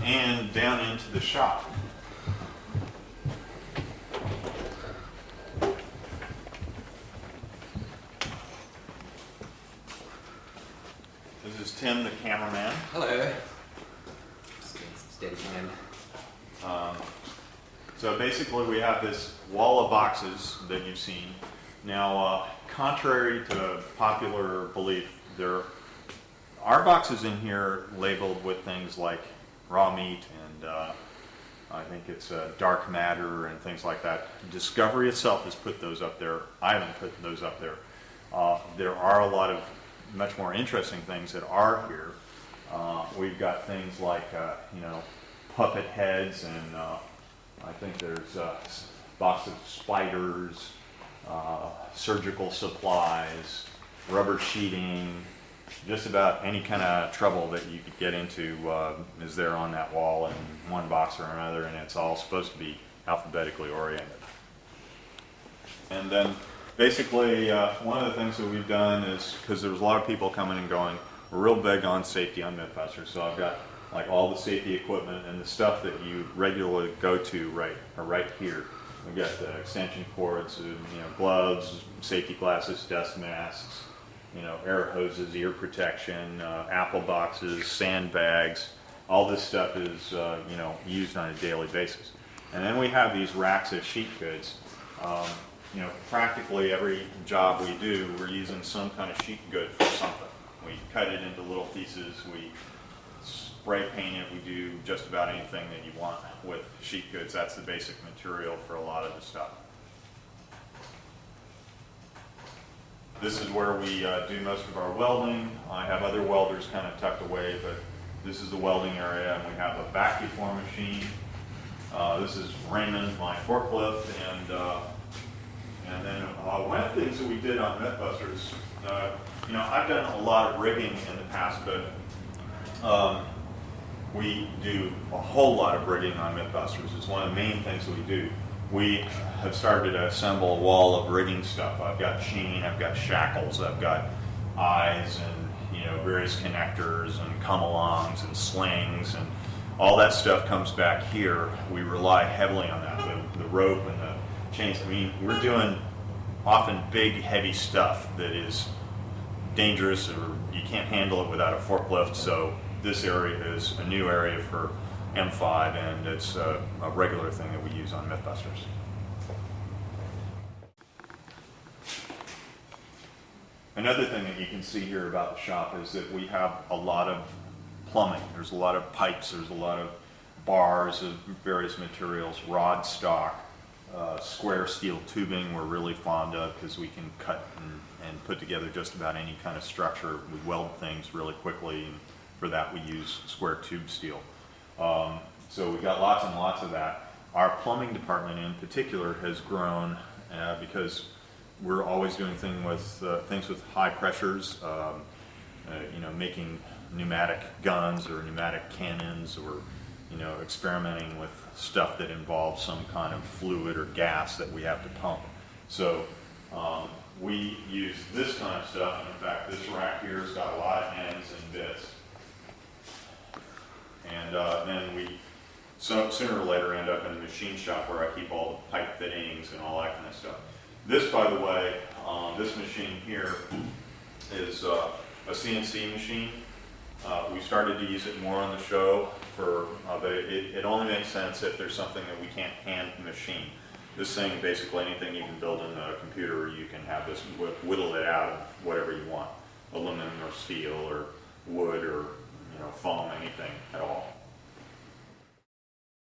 and down into the shop. This is Tim, the cameraman. Hello. Steady hand. So basically we have this wall of boxes that you've seen. Now, contrary to popular belief, there are boxes in here labeled with things like raw meat and I think it's dark matter and things like that. Discovery itself has put those up there. I haven't put those up there. There are a lot of much more interesting things that are here. We've got things like, puppet heads, and I think there's a box of spiders, surgical supplies, rubber sheeting, just about any kind of trouble that you could get into is there on that wall in one box or another, and it's all supposed to be alphabetically oriented. And then basically one of the things that we've done is, because there's a lot of people coming and going, we're real big on safety on Mythbusters, so I've got like all the safety equipment and the stuff that you regularly go to right here. We've got the extension cords, gloves, safety glasses, dust masks, air hoses, ear protection, apple boxes, sandbags. All this stuff is used on a daily basis. And then we have these racks of sheet goods. Practically every job we do, we're using some kind of sheet good for something. We cut it into little pieces. We spray paint it. We do just about anything that you want with sheet goods. That's the basic material for a lot of the stuff. This is where we do most of our welding. I have other welders kind of tucked away, but this is the welding area, and we have a vacuum form machine. This is Hyneman, my forklift, and then one of the things that we did on Mythbusters, I've done a lot of rigging in the past, but we do a whole lot of rigging on Mythbusters. It's one of the main things that we do. We have started to assemble a wall of rigging stuff. I've got chain, I've got shackles, I've got eyes and various connectors and come-alongs and slings, and all that stuff comes back here. We rely heavily on that, the rope and the chains. I mean, we're doing often big, heavy stuff that is dangerous, or you can't handle it without a forklift, so this area is a new area for M5, and it's a regular thing that we use on Mythbusters. Another thing that you can see here about the shop is that we have a lot of plumbing. There's a lot of pipes, there's a lot of bars of various materials, rod stock, square steel tubing we're really fond of because we can cut and put together just about any kind of structure. We weld things really quickly, and for that we use square tube steel. So we've got lots and lots of that. Our plumbing department in particular has grown because we're always doing things with high pressures, making pneumatic guns or pneumatic cannons, or experimenting with stuff that involves some kind of fluid or gas that we have to pump. So we use this kind of stuff, and in fact this rack here has got a lot of ends and bits. And then we sooner or later end up in the machine shop where I keep all the pipe fittings and all that kind of stuff. This, by the way, this machine here is a CNC machine. We started to use it more on the show, but it only makes sense if there's something that we can't hand machine. This thing, basically anything you can build in a computer, you can have this whittle it out of whatever you want, aluminum or steel or wood or foam, anything at all.